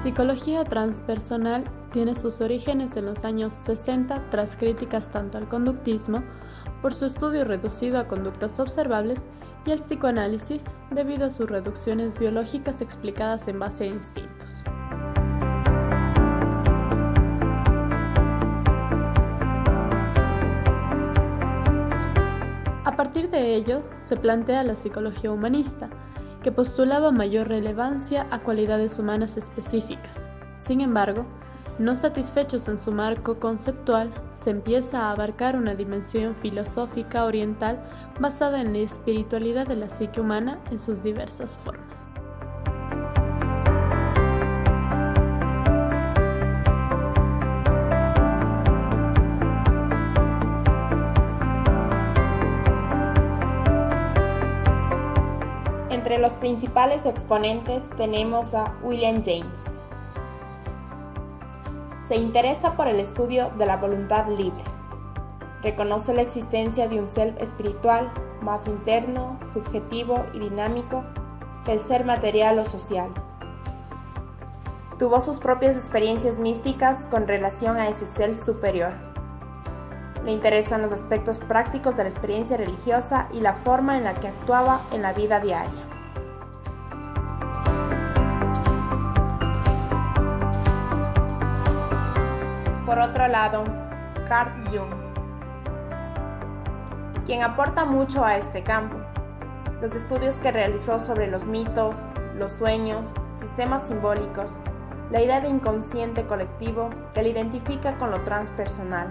psicología transpersonal tiene sus orígenes en los años 60 tras críticas tanto al conductismo, por su estudio reducido a conductas observables, y al psicoanálisis, debido a sus reducciones biológicas explicadas en base a instintos. A partir de ello, se plantea la psicología humanista, que postulaba mayor relevancia a cualidades humanas específicas. Sin embargo, no satisfechos en su marco conceptual, se empieza a abarcar una dimensión filosófica oriental basada en la espiritualidad de la psique humana en sus diversas formas. Entre los principales exponentes tenemos a William James. Se interesa por el estudio de la voluntad libre. Reconoce la existencia de un ser espiritual más interno, subjetivo y dinámico que el ser material o social. Tuvo sus propias experiencias místicas con relación a ese ser superior. Le interesan los aspectos prácticos de la experiencia religiosa y la forma en la que actuaba en la vida diaria. Por otro lado, Carl Jung, quien aporta mucho a este campo. Los estudios que realizó sobre los mitos, los sueños, sistemas simbólicos, la idea de inconsciente colectivo que le identifica con lo transpersonal.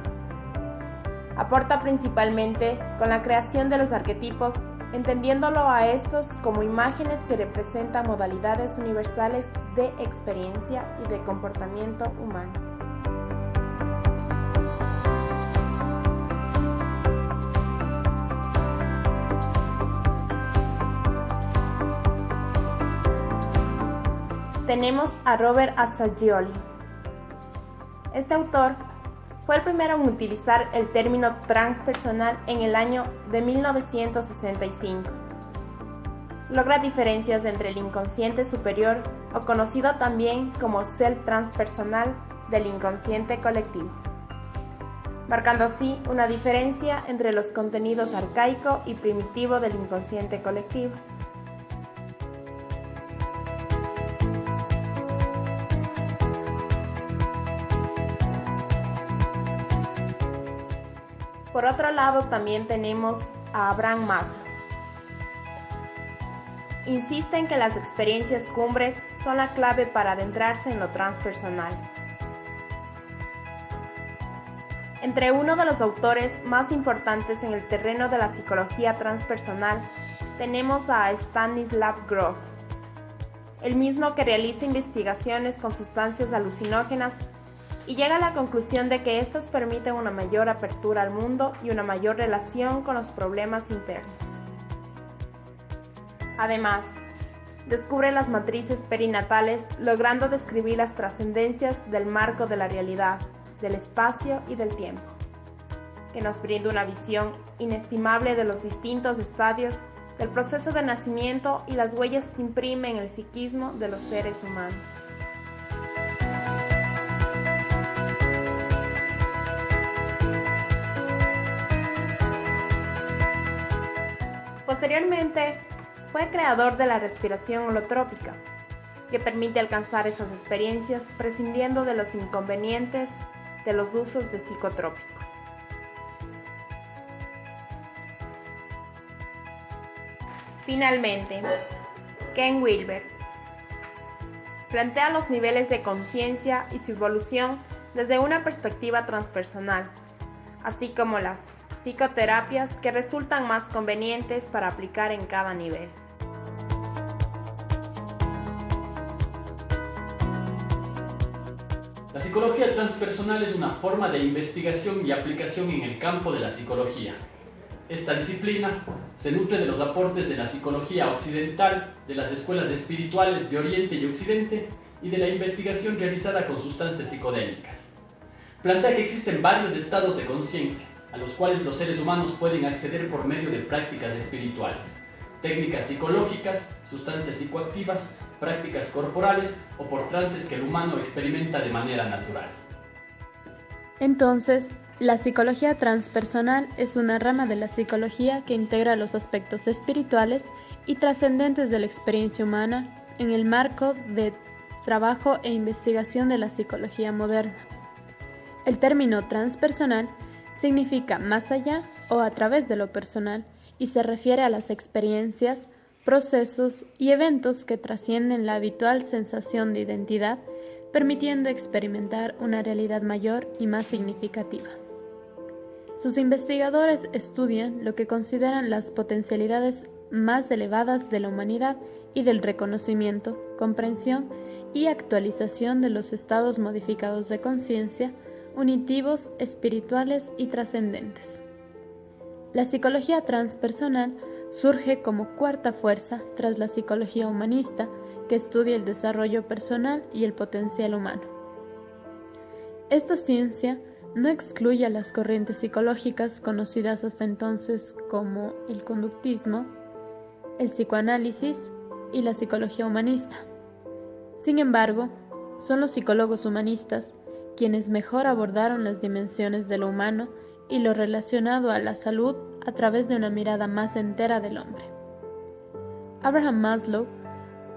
Aporta principalmente con la creación de los arquetipos, entendiéndolo a estos como imágenes que representan modalidades universales de experiencia y de comportamiento humano. Tenemos a Robert Assagioli. Este autor fue el primero en utilizar el término transpersonal en el año de 1965. Logra diferencias entre el inconsciente superior, o conocido también como ser transpersonal, del inconsciente colectivo, marcando así una diferencia entre los contenidos arcaico y primitivo del inconsciente colectivo. Por otro lado, también tenemos a Abraham Maslow. Insiste en que las experiencias cumbres son la clave para adentrarse en lo transpersonal. Entre uno de los autores más importantes en el terreno de la psicología transpersonal, tenemos a Stanislav Grof, el mismo que realiza investigaciones con sustancias alucinógenas y llega a la conclusión de que éstas permiten una mayor apertura al mundo y una mayor relación con los problemas internos. Además, descubre las matrices perinatales, logrando describir las trascendencias del marco de la realidad, del espacio y del tiempo, que nos brinda una visión inestimable de los distintos estadios del proceso de nacimiento y las huellas que imprime en el psiquismo de los seres humanos. Posteriormente, fue creador de la respiración holotrópica, que permite alcanzar esas experiencias prescindiendo de los inconvenientes de los usos de psicotrópicos. Finalmente, Ken Wilber plantea los niveles de conciencia y su evolución desde una perspectiva transpersonal, así como las psicoterapias que resultan más convenientes para aplicar en cada nivel. La psicología transpersonal es una forma de investigación y aplicación en el campo de la psicología. Esta disciplina se nutre de los aportes de la psicología occidental, de las escuelas espirituales de Oriente y Occidente y de la investigación realizada con sustancias psicodélicas. Plantea que existen varios estados de conciencia, a los cuales los seres humanos pueden acceder por medio de prácticas espirituales, técnicas psicológicas, sustancias psicoactivas prácticas corporales o por trances que el humano experimenta de manera natural. Entonces, la psicología transpersonal es una rama de la psicología que integra los aspectos espirituales y trascendentes de la experiencia humana en el marco de trabajo e investigación de la psicología moderna. El término transpersonal significa más allá o a través de lo personal y se refiere a las experiencias, procesos y eventos que trascienden la habitual sensación de identidad, permitiendo experimentar una realidad mayor y más significativa. Sus investigadores estudian lo que consideran las potencialidades más elevadas de la humanidad y del reconocimiento, comprensión y actualización de los estados modificados de conciencia, unitivos, espirituales y trascendentes. La psicología transpersonal surge como cuarta fuerza tras la psicología humanista, que estudia el desarrollo personal y el potencial humano. Esta ciencia no excluye a las corrientes psicológicas conocidas hasta entonces como el conductismo, el psicoanálisis y la psicología humanista. Sin embargo, son los psicólogos humanistas quienes mejor abordaron las dimensiones de lo humano y lo relacionado a la salud a través de una mirada más entera del hombre. Abraham Maslow,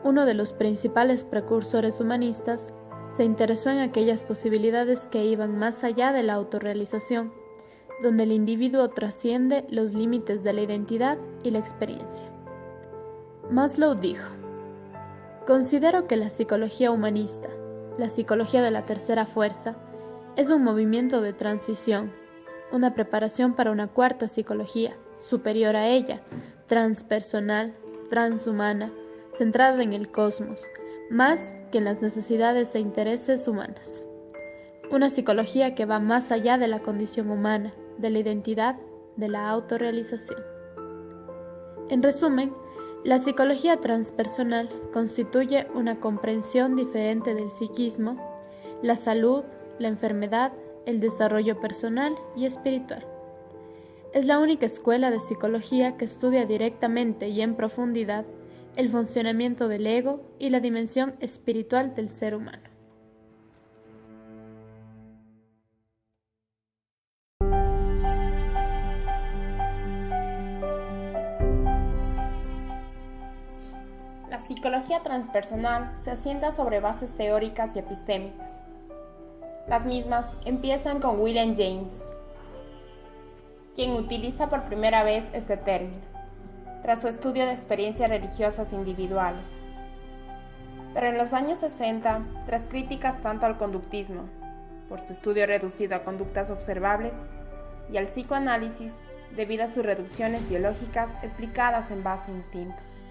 uno de los principales precursores humanistas, se interesó en aquellas posibilidades que iban más allá de la autorrealización, donde el individuo trasciende los límites de la identidad y la experiencia. Maslow dijo: "Considero que la psicología humanista, la psicología de la tercera fuerza, es un movimiento de transición, una preparación para una cuarta psicología, superior a ella, transpersonal, transhumana, centrada en el cosmos, más que en las necesidades e intereses humanas. Una psicología que va más allá de la condición humana, de la identidad, de la autorrealización". En resumen, la psicología transpersonal constituye una comprensión diferente del psiquismo, la salud, la enfermedad, el desarrollo personal y espiritual. Es la única escuela de psicología que estudia directamente y en profundidad el funcionamiento del ego y la dimensión espiritual del ser humano. La psicología transpersonal se asienta sobre bases teóricas y epistémicas. Las mismas empiezan con William James, quien utiliza por primera vez este término, tras su estudio de experiencias religiosas individuales. Pero en los años 60, tras críticas tanto al conductismo, por su estudio reducido a conductas observables, y al psicoanálisis, debido a sus reducciones biológicas explicadas en base a instintos.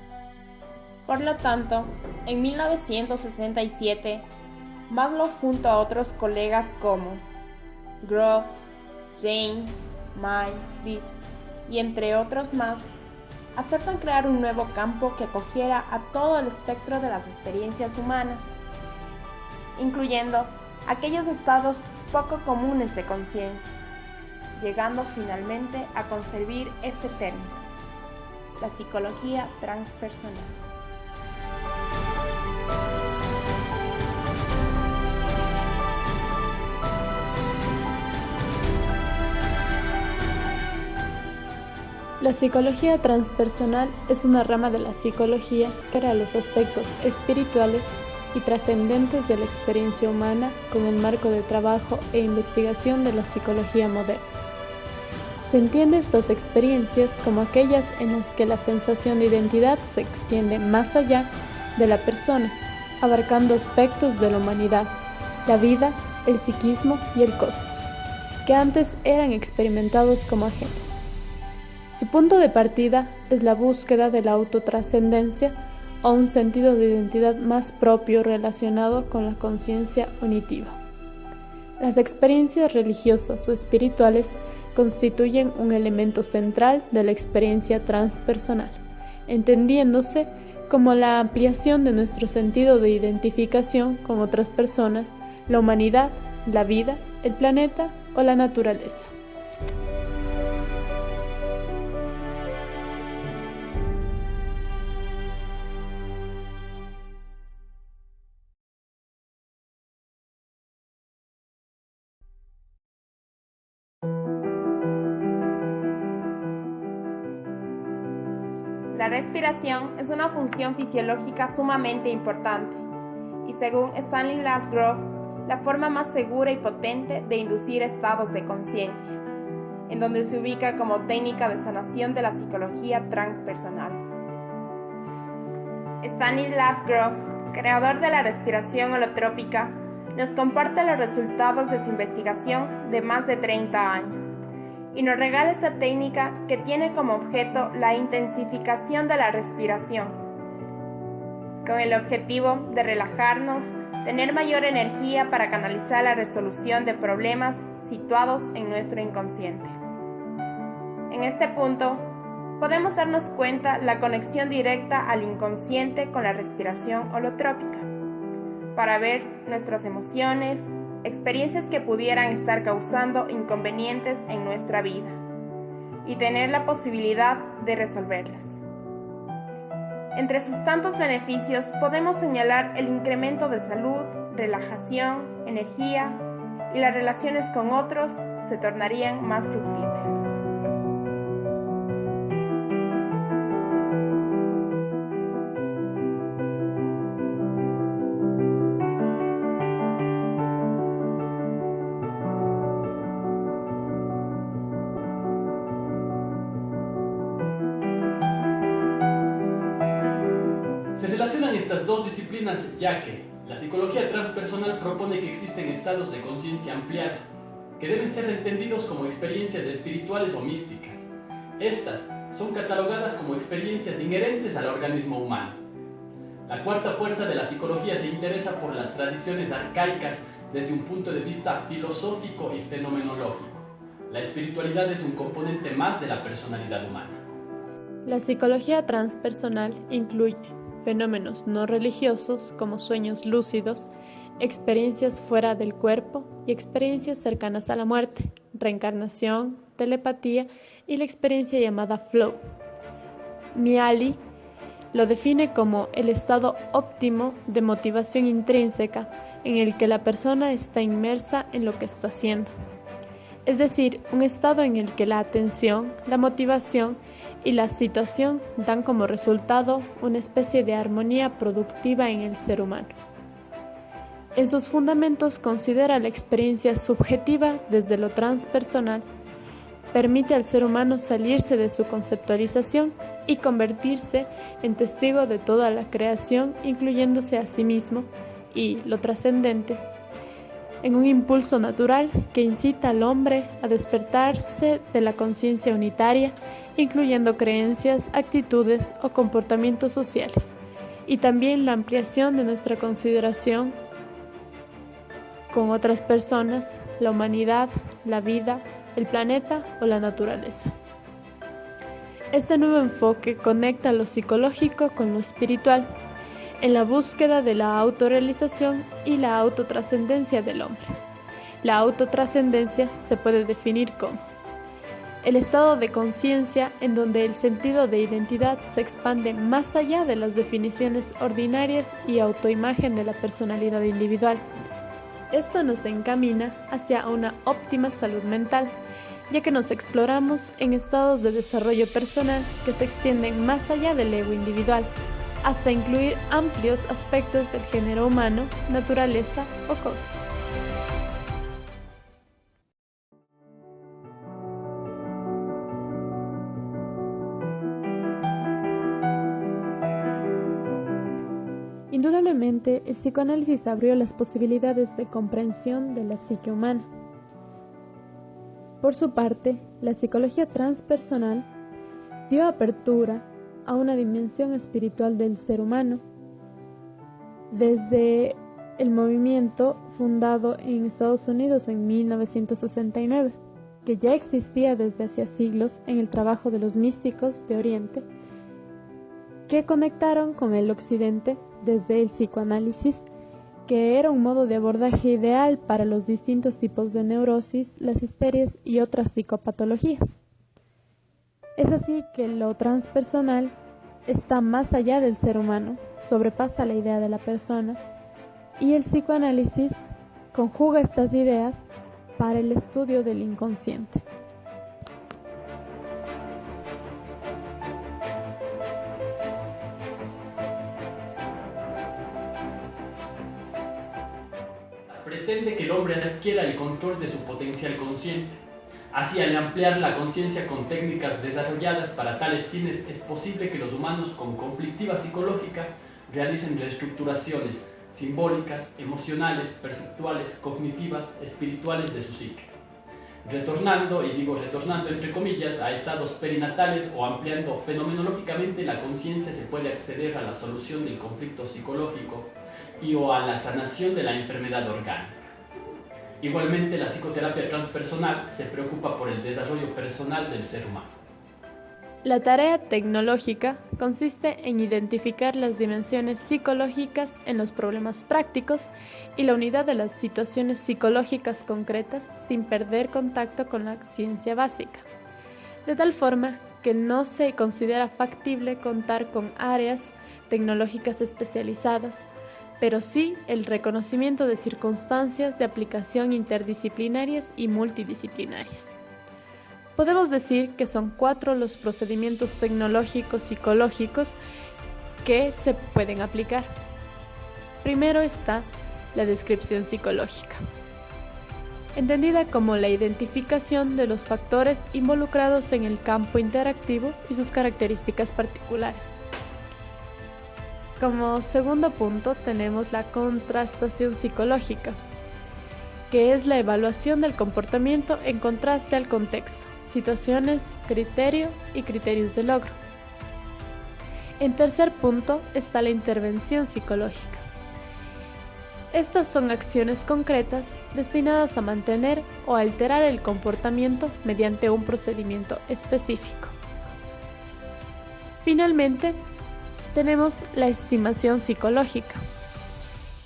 Por lo tanto, en 1967, Maslow junto a otros colegas como Grof, Jane, Miles, Beach y entre otros más, aceptan crear un nuevo campo que acogiera a todo el espectro de las experiencias humanas, incluyendo aquellos estados poco comunes de conciencia, llegando finalmente a concebir este término, la psicología transpersonal. La psicología transpersonal es una rama de la psicología que era los aspectos espirituales y trascendentes de la experiencia humana con el marco de trabajo e investigación de la psicología moderna. Se entiende estas experiencias como aquellas en las que la sensación de identidad se extiende más allá de la persona, abarcando aspectos de la humanidad, la vida, el psiquismo y el cosmos, que antes eran experimentados como ajenos. Su punto de partida es la búsqueda de la autotrascendencia o un sentido de identidad más propio relacionado con la conciencia unitiva. Las experiencias religiosas o espirituales constituyen un elemento central de la experiencia transpersonal, entendiéndose como la ampliación de nuestro sentido de identificación con otras personas, la humanidad, la vida, el planeta o la naturaleza. La respiración es una función fisiológica sumamente importante y según Stanislas Grof, la forma más segura y potente de inducir estados de conciencia, en donde se ubica como técnica de sanación de la psicología transpersonal. Stanislas Grof, creador de la respiración holotrópica, nos comparte los resultados de su investigación de más de 30 años y nos regala esta técnica que tiene como objeto la intensificación de la respiración, con el objetivo de relajarnos, tener mayor energía para canalizar la resolución de problemas situados en nuestro inconsciente. En este punto, podemos darnos cuenta la conexión directa al inconsciente con la respiración holotrópica, para ver nuestras emociones, experiencias que pudieran estar causando inconvenientes en nuestra vida y tener la posibilidad de resolverlas. Entre sus tantos beneficios podemos señalar el incremento de salud, relajación, energía y las relaciones con otros se tornarían más fructíferas. Se relacionan estas dos disciplinas ya que la psicología transpersonal propone que existen estados de conciencia ampliada, que deben ser entendidos como experiencias espirituales o místicas. Estas son catalogadas como experiencias inherentes al organismo humano. La cuarta fuerza de la psicología se interesa por las tradiciones arcaicas desde un punto de vista filosófico y fenomenológico. La espiritualidad es un componente más de la personalidad humana. La psicología transpersonal incluye fenómenos no religiosos como sueños lúcidos, experiencias fuera del cuerpo y experiencias cercanas a la muerte, reencarnación, telepatía y la experiencia llamada flow. Mihaly lo define como el estado óptimo de motivación intrínseca en el que la persona está inmersa en lo que está haciendo. Es decir, un estado en el que la atención, la motivación y la situación dan como resultado una especie de armonía productiva en el ser humano. En sus fundamentos considera la experiencia subjetiva desde lo transpersonal, permite al ser humano salirse de su conceptualización y convertirse en testigo de toda la creación, incluyéndose a sí mismo, y lo trascendente, en un impulso natural que incita al hombre a despertarse de la conciencia unitaria, incluyendo creencias, actitudes o comportamientos sociales, y también la ampliación de nuestra consideración con otras personas, la humanidad, la vida, el planeta o la naturaleza. Este nuevo enfoque conecta lo psicológico con lo espiritual, en la búsqueda de la autorrealización y la autotrascendencia del hombre. La autotrascendencia se puede definir como el estado de conciencia en donde el sentido de identidad se expande más allá de las definiciones ordinarias y autoimagen de la personalidad individual. Esto nos encamina hacia una óptima salud mental, ya que nos exploramos en estados de desarrollo personal que se extienden más allá del ego individual, hasta incluir amplios aspectos del género humano, naturaleza o cosmos. Indudablemente, el psicoanálisis abrió las posibilidades de comprensión de la psique humana. Por su parte, la psicología transpersonal dio apertura a una dimensión espiritual del ser humano, desde el movimiento fundado en Estados Unidos en 1969, que ya existía desde hacía siglos en el trabajo de los místicos de Oriente, que conectaron con el Occidente desde el psicoanálisis, que era un modo de abordaje ideal para los distintos tipos de neurosis, las histerias y otras psicopatologías. Es así que lo transpersonal está más allá del ser humano, sobrepasa la idea de la persona, y el psicoanálisis conjuga estas ideas para el estudio del inconsciente. pretende que el hombre adquiera el control de su potencial consciente. Así, al ampliar la conciencia con técnicas desarrolladas para tales fines, es posible que los humanos con conflictiva psicológica realicen reestructuraciones simbólicas, emocionales, perceptuales, cognitivas, espirituales de su psique. Retornando, y digo retornando entre comillas, a estados perinatales o ampliando fenomenológicamente la conciencia, se puede acceder a la solución del conflicto psicológico y o a la sanación de la enfermedad orgánica. Igualmente, la psicoterapia transpersonal se preocupa por el desarrollo personal del ser humano. La tarea tecnológica consiste en identificar las dimensiones psicológicas en los problemas prácticos y la unidad de las situaciones psicológicas concretas sin perder contacto con la ciencia básica, de tal forma que no se considera factible contar con áreas tecnológicas especializadas, pero sí el reconocimiento de circunstancias de aplicación interdisciplinarias y multidisciplinarias. Podemos decir que son 4 los procedimientos tecnológicos psicológicos que se pueden aplicar. Primero está la descripción psicológica, entendida como la identificación de los factores involucrados en el campo interactivo y sus características particulares. Como segundo punto tenemos la contrastación psicológica, que es la evaluación del comportamiento en contraste al contexto, situaciones, criterio y criterios de logro. En tercer punto está la intervención psicológica. Estas son acciones concretas destinadas a mantener o alterar el comportamiento mediante un procedimiento específico. Finalmente, tenemos la estimación psicológica,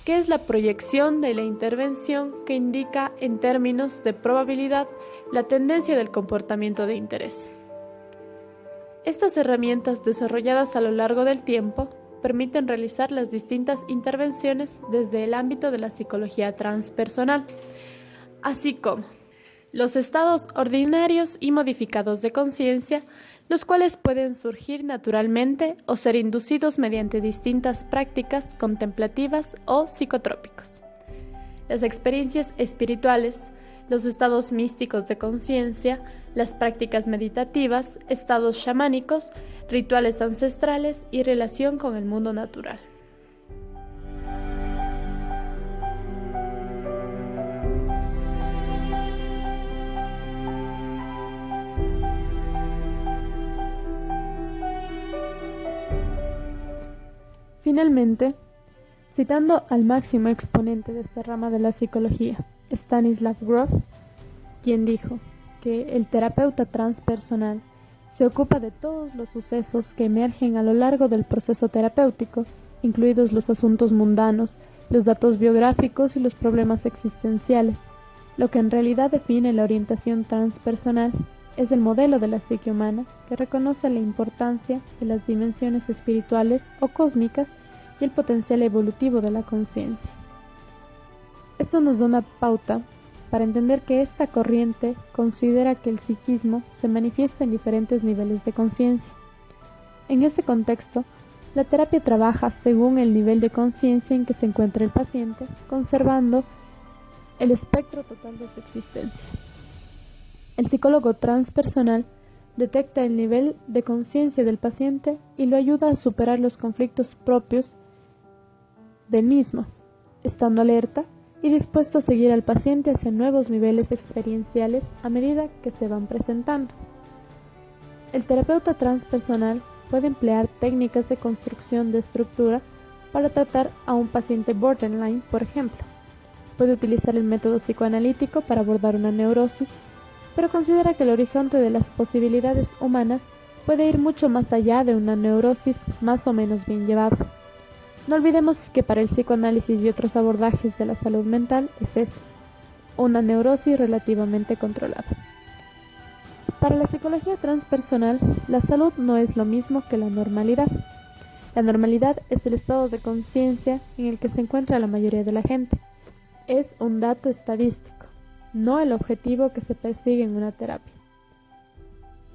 que es la proyección de la intervención que indica en términos de probabilidad la tendencia del comportamiento de interés. Estas herramientas desarrolladas a lo largo del tiempo permiten realizar las distintas intervenciones desde el ámbito de la psicología transpersonal, así como los estados ordinarios y modificados de conciencia, los cuales pueden surgir naturalmente o ser inducidos mediante distintas prácticas contemplativas o psicotrópicos. Las experiencias espirituales, los estados místicos de conciencia, las prácticas meditativas, estados chamánicos, rituales ancestrales y relación con el mundo natural. Finalmente, citando al máximo exponente de esta rama de la psicología, Stanislav Grof, quien dijo que el terapeuta transpersonal se ocupa de todos los sucesos que emergen a lo largo del proceso terapéutico, incluidos los asuntos mundanos, los datos biográficos y los problemas existenciales. Lo que en realidad define la orientación transpersonal es el modelo de la psique humana que reconoce la importancia de las dimensiones espirituales o cósmicas y el potencial evolutivo de la conciencia. Esto nos da una pauta para entender que esta corriente considera que el psiquismo se manifiesta en diferentes niveles de conciencia. En este contexto, la terapia trabaja según el nivel de conciencia en que se encuentra el paciente, conservando el espectro total de su existencia. El psicólogo transpersonal detecta el nivel de conciencia del paciente y lo ayuda a superar los conflictos propios del mismo, estando alerta y dispuesto a seguir al paciente hacia nuevos niveles experienciales a medida que se van presentando. El terapeuta transpersonal puede emplear técnicas de construcción de estructura para tratar a un paciente borderline, por ejemplo. Puede utilizar el método psicoanalítico para abordar una neurosis, pero considera que el horizonte de las posibilidades humanas puede ir mucho más allá de una neurosis más o menos bien llevada. No olvidemos que para el psicoanálisis y otros abordajes de la salud mental es eso, una neurosis relativamente controlada. Para la psicología transpersonal, la salud no es lo mismo que la normalidad. La normalidad es el estado de conciencia en el que se encuentra la mayoría de la gente. Es un dato estadístico, no el objetivo que se persigue en una terapia.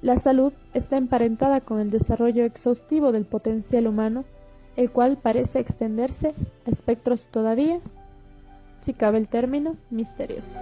La salud está emparentada con el desarrollo exhaustivo del potencial humano, el cual parece extenderse a espectros todavía si cabe el término, misteriosos.